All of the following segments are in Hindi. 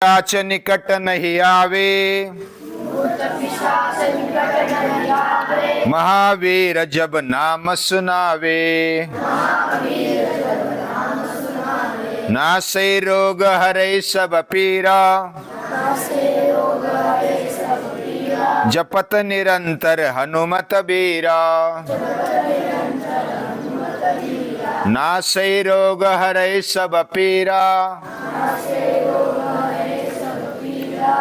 पिशाच निकट नहीं आवे, महावीर जब नाम सुनावे। नासै रोग हरै सब पीरा, जपत निरंतर हनुमत बीरा। नासै रोग हरै सब पीरा,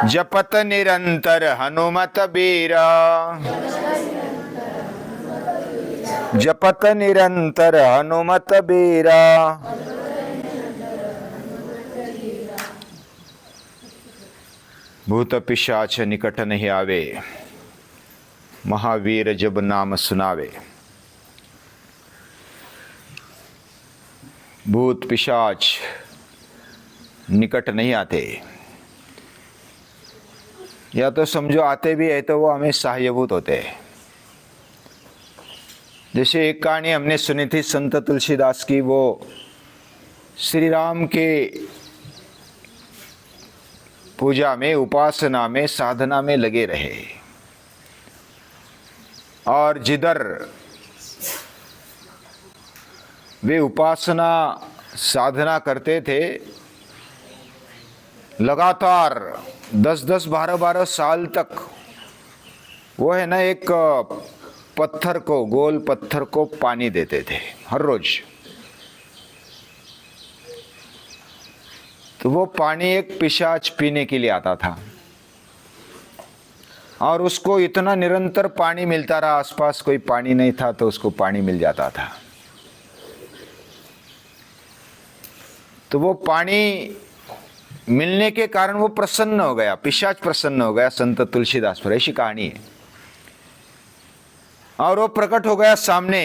जपत निरंतर हनुमत बीरा। जपत निरंतर हनुमत बीरा। भूत पिशाच निकट नहीं आवे, महावीर जब नाम सुनावे। भूत पिशाच निकट नहीं आते, या तो समझो आते भी है तो वो हमें सहायभूत होते हैं। जैसे एक कहानी हमने सुनी थी संत तुलसीदास की, वो श्री राम के पूजा में, उपासना में, साधना में लगे रहे, और जिधर वे उपासना साधना करते थे, लगातार 10-10, 12-12 साल तक वो है ना एक पत्थर को, गोल पत्थर को पानी देते थे हर रोज। तो वो पानी एक पिशाच पीने के लिए आता था, और उसको इतना निरंतर पानी मिलता रहा, आसपास कोई पानी नहीं था तो उसको पानी मिल जाता था। तो वो पानी मिलने के कारण वो प्रसन्न हो गया, पिशाच प्रसन्न हो गया संत तुलसीदास पर, ऐसी कहानी है। और वो प्रकट हो गया सामने,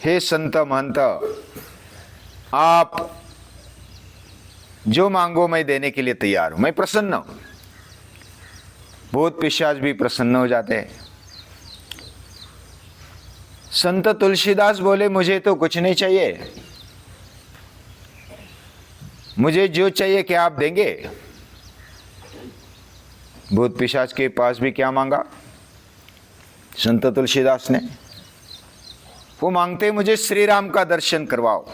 हे संत महंत, आप जो मांगो मैं देने के लिए तैयार हूं, मैं प्रसन्न हूं। भूत पिशाच भी प्रसन्न हो जाते हैं। संत तुलसीदास बोले, मुझे तो कुछ नहीं चाहिए, मुझे जो चाहिए क्या आप देंगे? भूत पिशाच के पास भी क्या मांगा संत तुलसीदास ने? वो मांगते मुझे श्री राम का दर्शन करवाओ,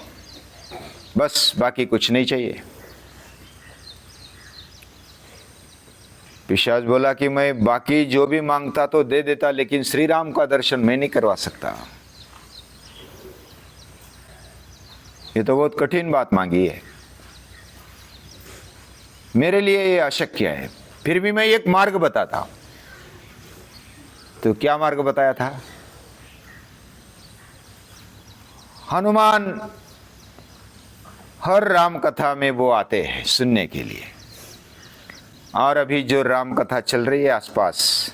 बस, बाकी कुछ नहीं चाहिए। पिशाच बोला कि मैं बाकी जो भी मांगता तो दे देता, लेकिन श्री राम का दर्शन मैं नहीं करवा सकता। ये तो बहुत कठिन बात मांगी है, मेरे लिए ये अशक्य है। फिर भी मैं एक मार्ग बताता हूं। तो क्या मार्ग बताया था? हनुमान हर राम कथा में वो आते हैं सुनने के लिए, और अभी जो राम कथा चल रही है आसपास,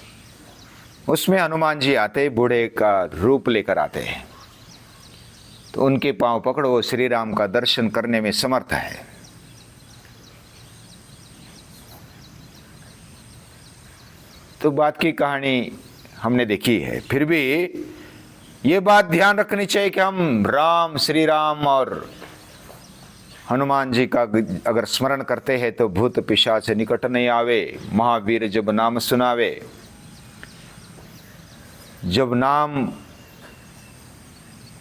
उसमें हनुमान जी आते, बूढ़े का रूप लेकर आते हैं। तो उनके पांव पकड़ो, वो श्री राम का दर्शन करने में समर्थ है। तो बात की कहानी हमने देखी है। फिर भी ये बात ध्यान रखनी चाहिए कि हम राम, श्री राम और हनुमान जी का अगर स्मरण करते हैं तो भूत पिशाच से निकट नहीं आवे, महावीर जब नाम सुनावे। जब नाम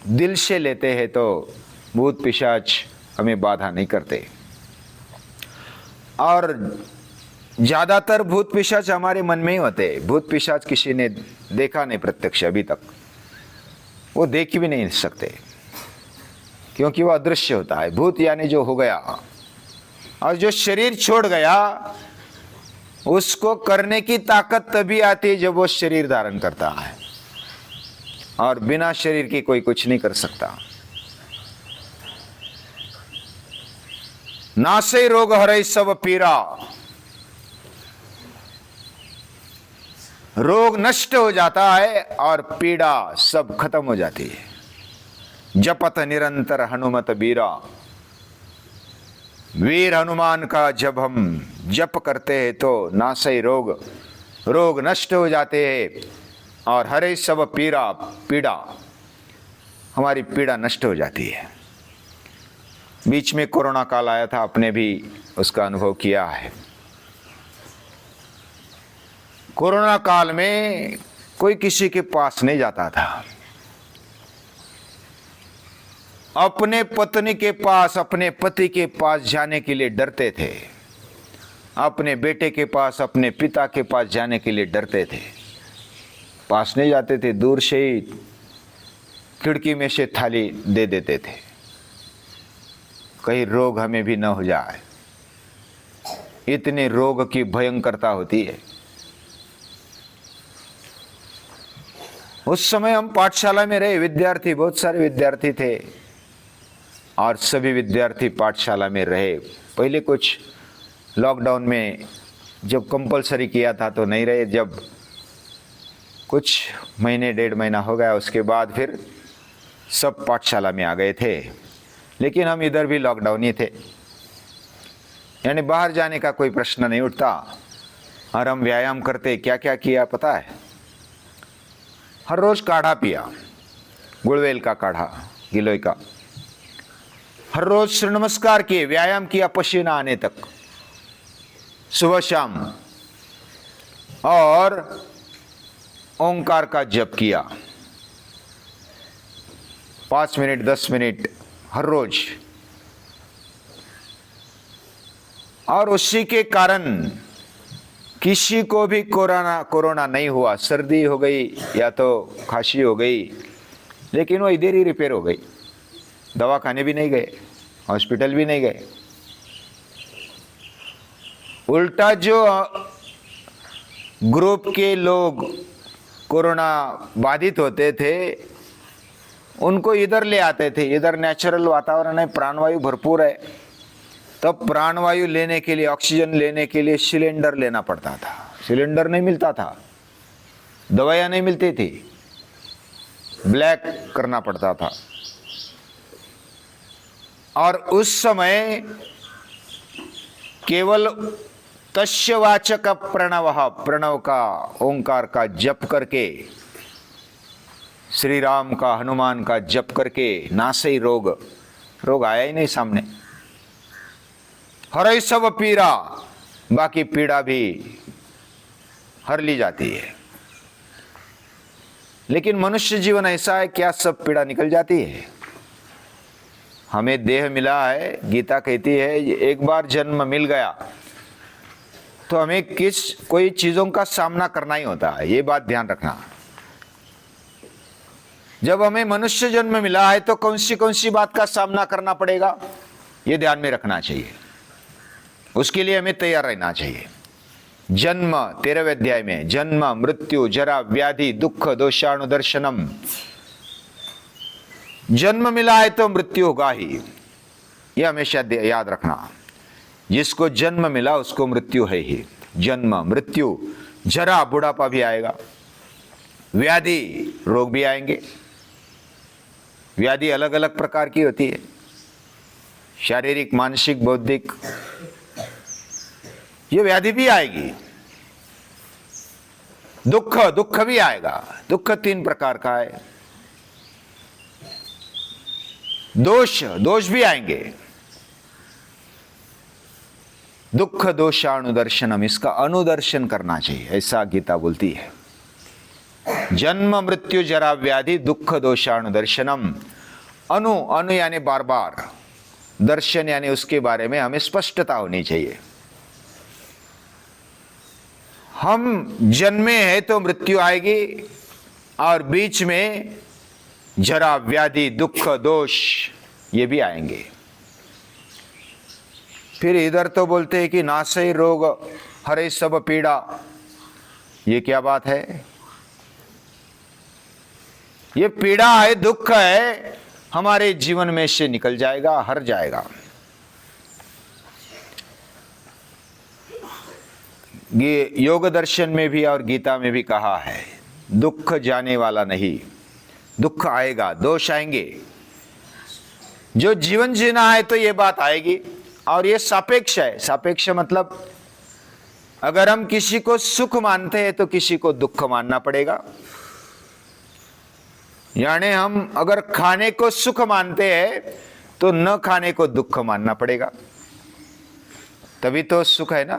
दिल से लेते हैं तो भूत पिशाच हमें बाधा नहीं करते। और ज्यादातर भूत पिशाच हमारे मन में ही होते हैं। भूत पिशाच किसी ने देखा नहीं प्रत्यक्ष अभी तक, वो देख भी नहीं सकते, क्योंकि वो अदृश्य होता है। भूत यानी जो हो गया, और जो शरीर छोड़ गया उसको करने की ताकत तभी आती है जब वो शरीर धारण करता है, और बिना शरीर के कोई कुछ नहीं कर सकता। नासे रोग हरै सब पीरा, रोग नष्ट हो जाता है और पीड़ा सब खत्म हो जाती है। जपत निरंतर हनुमत बीरा, वीर हनुमान का जब हम जप करते हैं तो नासै रोग, रोग नष्ट हो जाते हैं, और हरे सब पीड़ा, पीड़ा, हमारी पीड़ा नष्ट हो जाती है। बीच में कोरोना काल आया था, आपने भी उसका अनुभव किया है। कोरोना काल में कोई किसी के पास नहीं जाता था, अपने पत्नी के पास, अपने पति के पास जाने के लिए डरते थे, अपने बेटे के पास, अपने पिता के पास जाने के लिए डरते थे, पास नहीं जाते थे, दूर से ही खिड़की में से थाली दे देते थे, कहीं रोग हमें भी न हो जाए। इतने रोग की भयंकरता होती है। उस समय हम पाठशाला में रहे, विद्यार्थी, बहुत सारे विद्यार्थी थे और सभी विद्यार्थी पाठशाला में रहे। पहले कुछ लॉकडाउन में जब कंपलसरी किया था तो नहीं रहे, जब कुछ महीने, 1.5 महीना हो गया उसके बाद फिर सब पाठशाला में आ गए थे। लेकिन हम इधर भी लॉकडाउन ही थे, यानी बाहर जाने का कोई प्रश्न नहीं उठता। और हम व्यायाम करते, क्या क्या किया पता है? हर रोज काढ़ा पिया, गुड़वेल का काढ़ा, गिलोय का। हर रोज सूर्य नमस्कार किए, व्यायाम किया पसीना आने तक, सुबह शाम, और ओंकार का जप किया 5 मिनट 10 मिनट हर रोज। और उसी के कारण किसी को भी कोरोना नहीं हुआ। सर्दी हो गई या तो खांसी हो गई, लेकिन वो इधर ही रिपेयर हो गई, दवाखाने भी नहीं गए, हॉस्पिटल भी नहीं गए। उल्टा जो ग्रुप के लोग कोरोना बाधित होते थे उनको इधर ले आते थे। इधर नेचुरल वातावरण है, प्राणवायु भरपूर है, तब प्राणवायु लेने के लिए, ऑक्सीजन लेने के लिए सिलेंडर लेना पड़ता था। सिलेंडर नहीं मिलता था, दवाइयाँ नहीं मिलती थी, ब्लैक करना पड़ता था। और उस समय केवल तस्यवाचक प्रणव, प्रणव का, ओंकार का जप करके, श्री राम का, हनुमान का जप करके नासे ही रोग आया ही नहीं सामने। हरै सब पीड़ा, बाकी पीड़ा भी हर ली जाती है। लेकिन मनुष्य जीवन ऐसा है, क्या सब पीड़ा निकल जाती है? हमें देह मिला है, गीता कहती है एक बार जन्म मिल गया तो हमें कोई चीजों का सामना करना ही होता है, ये बात ध्यान रखना। जब हमें मनुष्य जन्म मिला है तो कौन सी बात का सामना करना पड़ेगा, ये ध्यान में रखना चाहिए। उसके लिए हमें तैयार रहना चाहिए। जन्म 13वें अध्याय में, जन्म मृत्यु जरा व्याधि दुख दोषानुदर्शनम, जन्म मिला है तो मृत्यु होगा ही, यह हमेशा याद रखना। जिसको जन्म मिला उसको मृत्यु है ही। जन्म मृत्यु, जरा बुढ़ापा भी आएगा, व्याधि रोग भी आएंगे। व्याधि अलग अलग प्रकार की होती है, शारीरिक, मानसिक, बौद्धिक, ये व्याधि भी आएगी। दुख भी आएगा। दुख 3 प्रकार का है। दोष भी आएंगे। दुख दोषानुदर्शनम, इसका अनुदर्शन करना चाहिए, ऐसा गीता बोलती है। जन्म मृत्यु जरा व्याधि दुख दोषानुदर्शनम। अनु यानी बार बार, दर्शन यानी उसके बारे में हमें स्पष्टता होनी चाहिए। हम जन्मे हैं तो मृत्यु आएगी, और बीच में जरा व्याधि दुख दोष ये भी आएंगे। फिर इधर तो बोलते हैं कि नासै रोग हरे सब पीड़ा, ये क्या बात है? ये पीड़ा है, दुख है, हमारे जीवन में से निकल जाएगा, हर जाएगा। ये योग दर्शन में भी और गीता में भी कहा है, दुख जाने वाला नहीं, दुख आएगा, दोष आएंगे। जो जीवन जीना है तो ये बात आएगी, और ये सापेक्ष है। सापेक्ष मतलब अगर हम किसी को सुख मानते हैं तो किसी को दुख मानना पड़ेगा। यानी हम अगर खाने को सुख मानते हैं तो न खाने को दुख मानना पड़ेगा। तभी तो सुख है ना,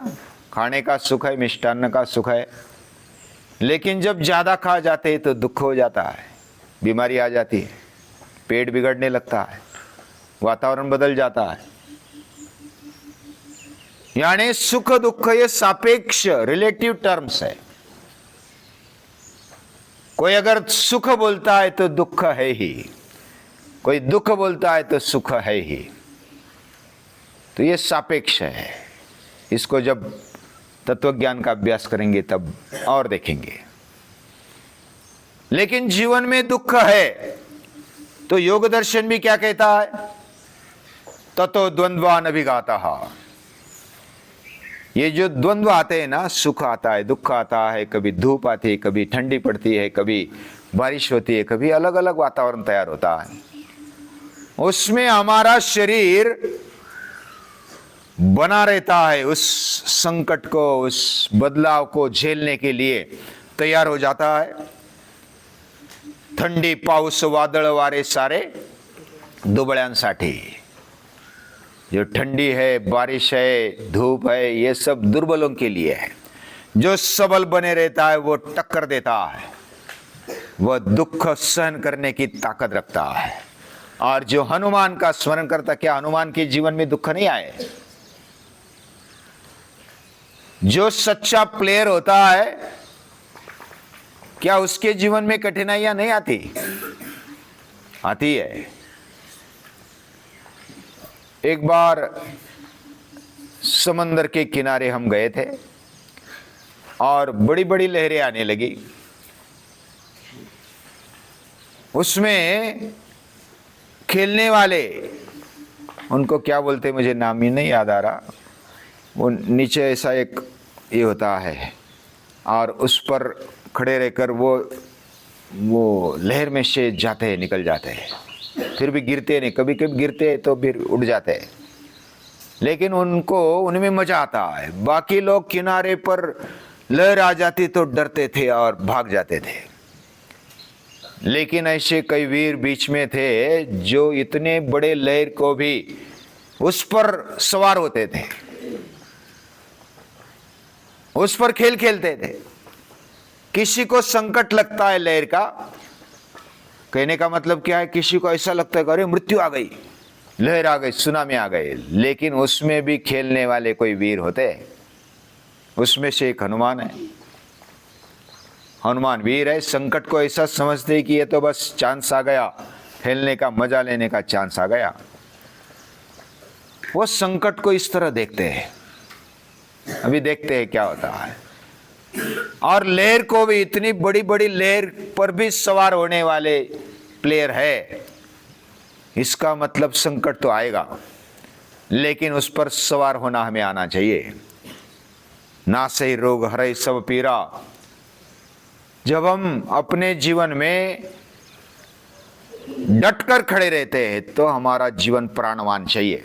खाने का सुख है, मिष्टान्न का सुख है। लेकिन जब ज्यादा खा जाते हैं तो दुख हो जाता है, बीमारी आ जाती है, पेट बिगड़ने लगता है, वातावरण बदल जाता है। यानी सुख दुख ये सापेक्ष रिलेटिव टर्म्स है। कोई अगर सुख बोलता है तो दुख है ही, कोई दुख बोलता है तो सुख है ही। तो ये सापेक्ष है। इसको जब तत्वज्ञान का अभ्यास करेंगे तब और देखेंगे। लेकिन जीवन में दुख है तो योग दर्शन भी क्या कहता है? ततो द्वंद्वान अभिघातः। ये जो द्वंद्व आते हैं ना, सुख आता है, दुख आता है, कभी धूप आती है, कभी ठंडी पड़ती है, कभी बारिश होती है, कभी अलग अलग वातावरण तैयार होता है, उसमें हमारा शरीर बना रहता है, उस संकट को, उस बदलाव को झेलने के लिए तैयार हो जाता है। थंडी पाऊस वादळ वारे सारे दुबळ्यांसाठी। जो ठंडी है, बारिश है, धूप है, ये सब दुर्बलों के लिए है। जो सबल बने रहता है वो टक्कर देता है, वह दुख सहन करने की ताकत रखता है। और जो हनुमान का स्मरण करता, क्या हनुमान के जीवन में दुख नहीं आए? जो सच्चा प्लेयर होता है, क्या उसके जीवन में कठिनाइयां नहीं आती? आती है। एक बार समंदर के किनारे हम गए थे और बड़ी बड़ी लहरें आने लगी। उसमें खेलने वाले, उनको क्या बोलते मुझे नाम ही नहीं याद आ रहा, वो नीचे ऐसा एक ये होता है और उस पर खड़े रहकर वो लहर में से जाते हैं, निकल जाते हैं, फिर भी गिरते नहीं, कभी कभी गिरते तो फिर उड़ जाते हैं। लेकिन उनमें मजा आता है। बाकी लोग किनारे पर लहर आ जाती तो डरते थे और भाग जाते थे। लेकिन ऐसे कई वीर बीच में थे जो इतने बड़े लहर को भी उस पर सवार होते थे, उस पर खेल खेलते थे। किसी को संकट लगता है लहर का, कहने का मतलब क्या है, किसी को ऐसा लगता है कि अरे मृत्यु आ गई, लहर आ गई, सुनामी आ गई, लेकिन उसमें भी खेलने वाले कोई वीर होते हैं। उसमें से एक हनुमान है। हनुमान वीर है। संकट को ऐसा समझते कि ये तो बस चांस आ गया, खेलने का, मजा लेने का चांस आ गया। वो संकट को इस तरह देखते हैं। अभी देखते हैं क्या होता है। और लहर को भी, इतनी बड़ी बड़ी लहर पर भी सवार होने वाले प्लेयर है। इसका मतलब संकट तो आएगा, लेकिन उस पर सवार होना हमें आना चाहिए। नासै रोग हरै सब पीरा। जब हम अपने जीवन में डटकर खड़े रहते हैं तो हमारा जीवन प्राणवान चाहिए।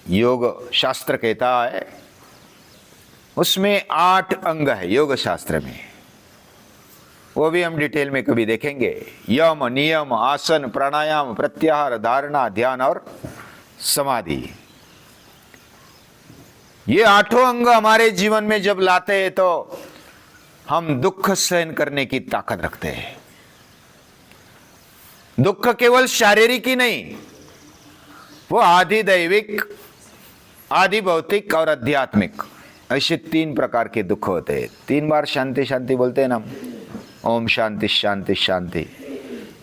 योग शास्त्र कहता है, उसमें 8 अंग है योग शास्त्र में, वो भी हम डिटेल में कभी देखेंगे। यम, नियम, आसन, प्राणायाम, प्रत्याहार, धारणा, ध्यान और समाधि। ये 8 अंग हमारे जीवन में जब लाते हैं तो हम दुख सहन करने की ताकत रखते हैं। दुख केवल शारीरिक ही नहीं, वो आधि दैविक, आधि भौतिक और आध्यात्मिक, ऐसे 3 प्रकार के दुख होते हैं। 3 बार शांति शांति बोलते हैं ना, ओम शांति शांति शांति।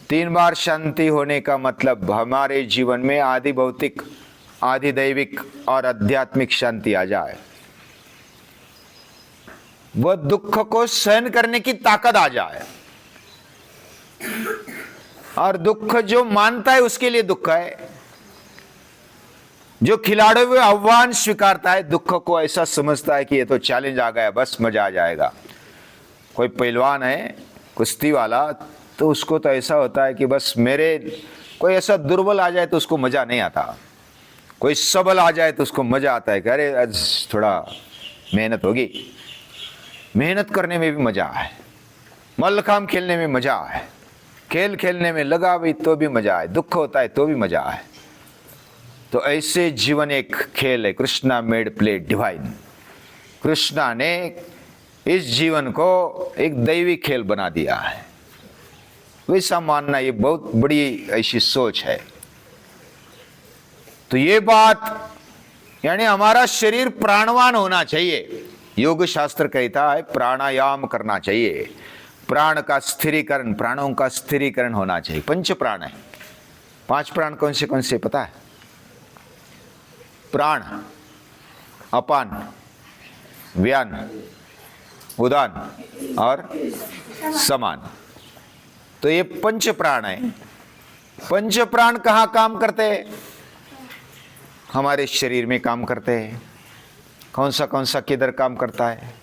3 बार शांति होने का मतलब हमारे जीवन में आधि भौतिक, आधि दैविक और आध्यात्मिक शांति आ जाए। वह दुख को सहन करने की ताकत आ जाए। और दुख जो मानता है उसके लिए दुख है। जो खिलाड़े हुए आह्वान स्वीकारता है, दुख को ऐसा समझता है कि ये तो चैलेंज आ गया, बस मजा आ जाएगा। कोई पहलवान है, कुश्ती वाला, तो उसको तो ऐसा होता है कि बस कोई ऐसा दुर्बल आ जाए तो उसको मजा नहीं आता, कोई सबल आ जाए तो उसको मजा आता है कि अरे आज थोड़ा मेहनत होगी। मेहनत करने में भी मजा है, मल्लखांब खेलने में मजा है, खेल खेलने में लगा भी तो भी मजा है, दुख होता है तो भी मजा है। तो ऐसे जीवन एक खेल है। Krishna made play divine. Krishna ने इस जीवन को एक दैवी खेल बना दिया है। वैसा मानना ये बहुत बड़ी ऐसी सोच है। तो ये बात यानी हमारा शरीर प्राणवान होना चाहिए। योग शास्त्र कहता है प्राणायाम करना चाहिए। प्राण का स्थिरीकरण, प्राणों का स्थिरीकरण होना चाहिए। पंच प्राण है। 5 प्राण कौन से पता है? प्राण, अपान, व्यान, उदान और समान। तो ये पंच प्राण है। पंच प्राण कहाँ काम करते हैं? हमारे शरीर में काम करते हैं। कौन सा किधर काम करता है?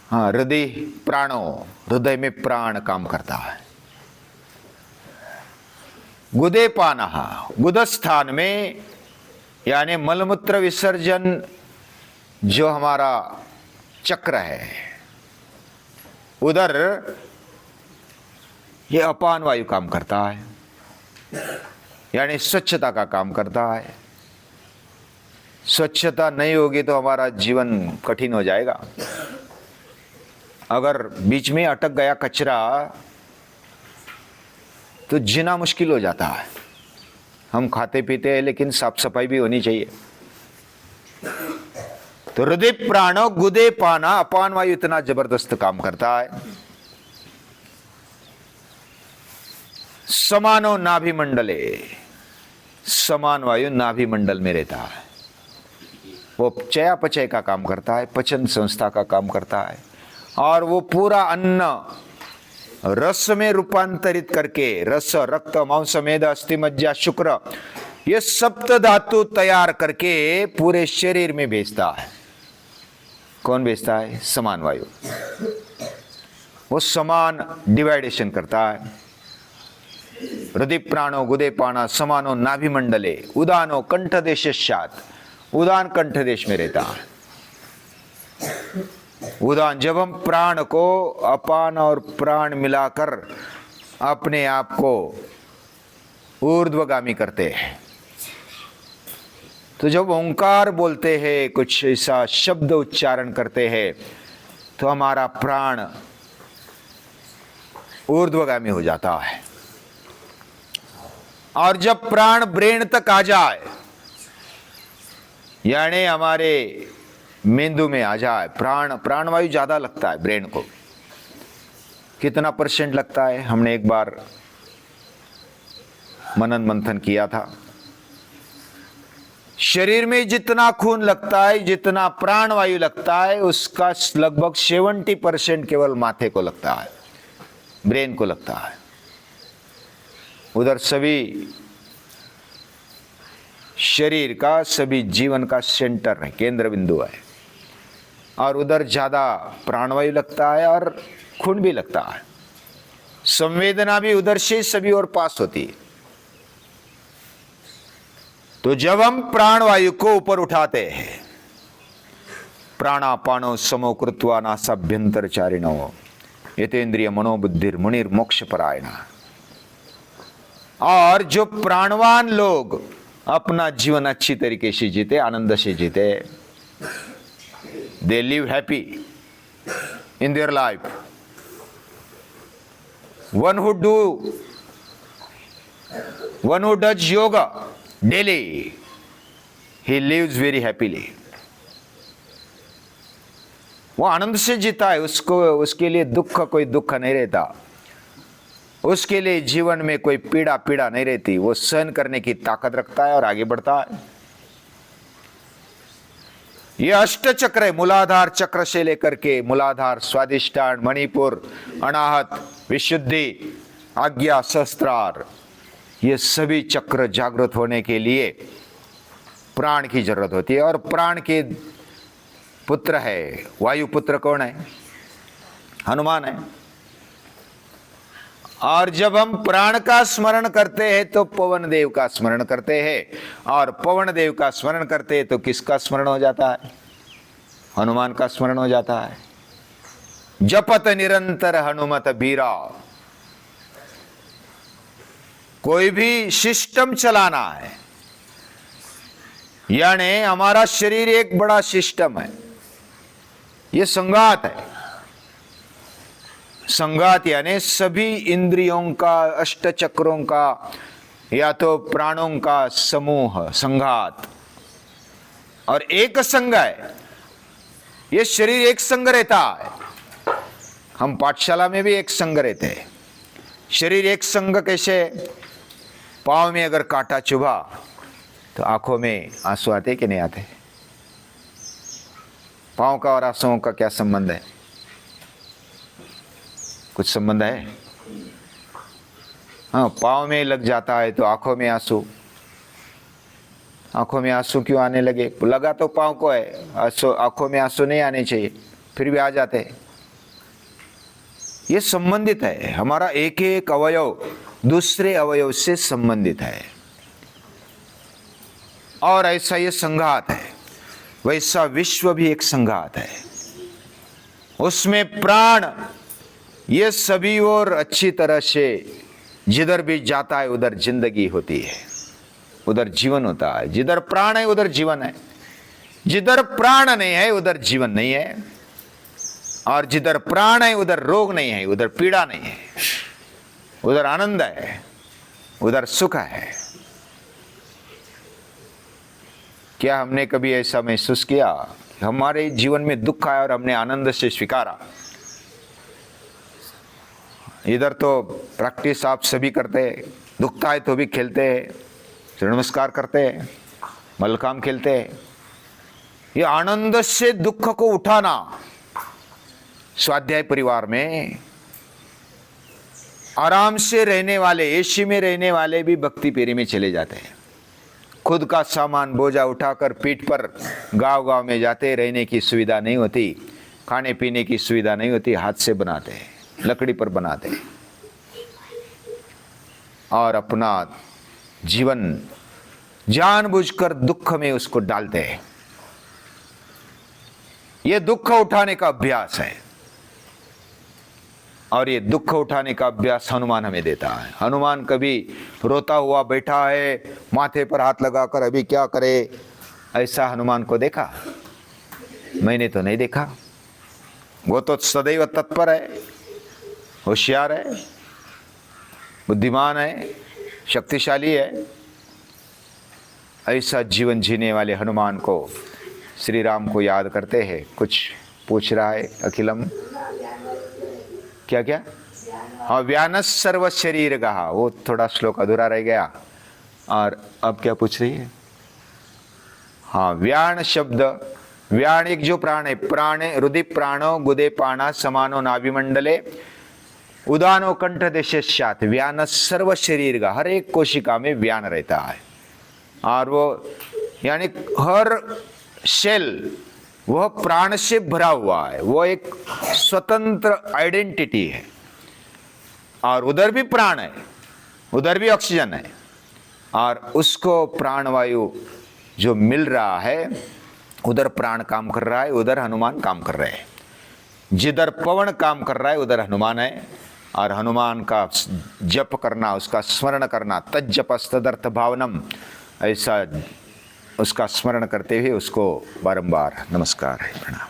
हाँ, हृदय प्राणों, हृदय में प्राण काम करता है। गुदे पानः, गुदस्थान में यानी मलमूत्र विसर्जन जो हमारा चक्र है, उधर ये अपान वायु काम करता है, यानी स्वच्छता का काम करता है। स्वच्छता नहीं होगी तो हमारा जीवन कठिन हो जाएगा। अगर बीच में अटक गया कचरा तो जीना मुश्किल हो जाता है। हम खाते पीते हैं लेकिन साफ सफाई भी होनी चाहिए। तो हृदय प्राणो गुदे पाना, अपान वायु इतना जबरदस्त काम करता है। समानो नाभि मंडले, समान वायु नाभि मंडल में रहता है। वो चयापचय का काम करता है, पचन संस्था का काम करता है, और वो पूरा अन्न रस में रूपांतरित करके, रस, रक्त, मांस, मेद, अस्थि, मज्जा, शुक्र, ये सप्त धातु तैयार करके पूरे शरीर में भेजता है। कौन भेजता है? समान वायु। वो समान डिवाइडेशन करता है। हृदय प्राणो गुदे पाना समानो नाभि मंडले उदानो कंठ देशात, उदान कंठ देश में रहता है। उदान, जब हम प्राण को, अपान और प्राण मिलाकर अपने आप को ऊर्ध्वगामी करते हैं, तो जब ओंकार बोलते हैं, कुछ ऐसा शब्द उच्चारण करते हैं, तो हमारा प्राण ऊर्ध्वगामी हो जाता है। और जब प्राण ब्रेन तक आ जाए, यानी हमारे मेंदु में आ जाए, प्राणवायु ज्यादा लगता है ब्रेन को। कितना % लगता है? हमने एक बार मनन मंथन किया था। शरीर में जितना खून लगता है, जितना प्राणवायु लगता है, उसका लगभग 70% केवल माथे को लगता है, ब्रेन को लगता है। उधर सभी शरीर का, सभी जीवन का सेंटर है, केंद्र बिंदु है। और उधर ज्यादा प्राणवायु लगता है और खून भी लगता है। संवेदना भी उधर से सभी और पास होती है। तो जब हम प्राणवायु को ऊपर उठाते हैं, प्राणापानो समो कृत्वा नासाभ्यंतरचारिणो यतेन्द्रिय मनोबुद्धिर मुनिर मोक्ष परायणा। और जो प्राणवान लोग अपना जीवन अच्छी तरीके से जीते, आनंद से जीते, they live happy in their life. One who does yoga daily, he lives very happily. वो आनंद से जीता है, उसके लिए कोई दुख नहीं रहता। उसके लिए जीवन में कोई पीड़ा नहीं रहती। वो सहन करने की ताकत रखता है और आगे बढ़ता है। ये अष्ट चक्र है, मूलाधार चक्र से लेकर के मूलाधार, स्वादिष्ठान, मणिपुर, अनाहत, विशुद्धि, आज्ञा, सहस्त्रार, ये सभी चक्र जागृत होने के लिए प्राण की जरूरत होती है। और प्राण के पुत्र है, वायु पुत्र कौन है? हनुमान है। और जब हम प्राण का स्मरण करते हैं तो पवन देव का स्मरण करते हैं, और पवन देव का स्मरण करते हैं तो किसका स्मरण हो जाता है? हनुमान का स्मरण हो जाता है। जपत निरंतर हनुमत बीरा। कोई भी सिस्टम चलाना है, यानी हमारा शरीर एक बड़ा सिस्टम है, ये संघात है। संघात यानी सभी इंद्रियों का, अष्ट चक्रों का या तो प्राणों का समूह, संघात। और एक संघ है, ये शरीर एक संघ रहता है। हम पाठशाला में भी एक संघ रहते हैं। शरीर एक संघ कैसे? पांव में अगर कांटा चुभा तो आंखों में आंसू आते कि नहीं आते? पांव का और आंसुओं का क्या संबंध है? कुछ संबंध है? हाँ, पांव में लग जाता है तो आंखों में आंसू। आंखों में आंसू क्यों आने लगे? लगा तो पांव को है, आंखों में आंसू नहीं आने चाहिए, फिर भी आ जाते हैं। ये संबंधित है। हमारा एक एक अवयव दूसरे अवयव से संबंधित है, और ऐसा ये संघात है। वैसा विश्व भी एक संघात है। उसमें प्राण ये सभी और अच्छी तरह से जिधर भी जाता है उधर जिंदगी होती है, उधर जीवन होता है। जिधर प्राण है उधर जीवन है, जिधर प्राण नहीं है उधर जीवन नहीं है, और जिधर प्राण है उधर रोग नहीं है, उधर पीड़ा नहीं है, उधर आनंद है, उधर सुख है। क्या हमने कभी ऐसा महसूस किया कि हमारे जीवन में दुख आया और हमने आनंद से स्वीकारा? इधर तो प्रैक्टिस आप सभी करते हैं, दुखता है तो भी खेलते हैं, सूर्य नमस्कार करते हैं, मल्लखांब खेलते हैं। ये आनंद से दुख को उठाना। स्वाध्याय परिवार में आराम से रहने वाले, एसी में रहने वाले भी भक्ति पेरी में चले जाते हैं। खुद का सामान बोझा उठाकर पीठ पर गांव-गांव में जाते। रहने की सुविधा नहीं होती, खाने पीने की सुविधा नहीं होती, हाथ से बनाते हैं, लकड़ी पर बनाते हैं, और अपना जीवन जानबूझकर दुख में उसको डालते हैं। यह दुख उठाने का अभ्यास है, और ये दुख उठाने का अभ्यास हनुमान हमें देता है। हनुमान कभी रोता हुआ बैठा है, माथे पर हाथ लगाकर अभी क्या करे, ऐसा हनुमान को देखा? मैंने तो नहीं देखा। वो तो सदैव तत्पर है, होशियार है, बुद्धिमान है, शक्तिशाली है। ऐसा जीवन जीने वाले हनुमान को श्री राम को याद करते हैं। कुछ पूछ रहा है अखिलम, क्या क्या? हाँ, व्यानस सर्व शरीर कहा, वो थोड़ा श्लोक अधूरा रह गया। और अब क्या पूछ रही है? हाँ, व्यान शब्द, व्यान एक जो प्राण है, प्राण हृदय प्राणो गुदे पाणा समानो नाभिमंडले उदानो कंठ देशात। व्यान सर्व शरीर का, हर एक कोशिका में व्यान रहता है, और वो यानी हर सेल वह प्राण से भरा हुआ है। वो एक स्वतंत्र आइडेंटिटी है, और उधर भी प्राण है, उधर भी ऑक्सीजन है, और उसको प्राणवायु जो मिल रहा है, उधर प्राण काम कर रहा है, उधर हनुमान काम कर रहे हैं। जिधर पवन काम कर रहा है उधर हनुमान है, और हनुमान का जप करना, उसका स्मरण करना, तज्जपस्तदर्थ भावनम, ऐसा उसका स्मरण करते हुए उसको बारंबार नमस्कार है, प्रणाम।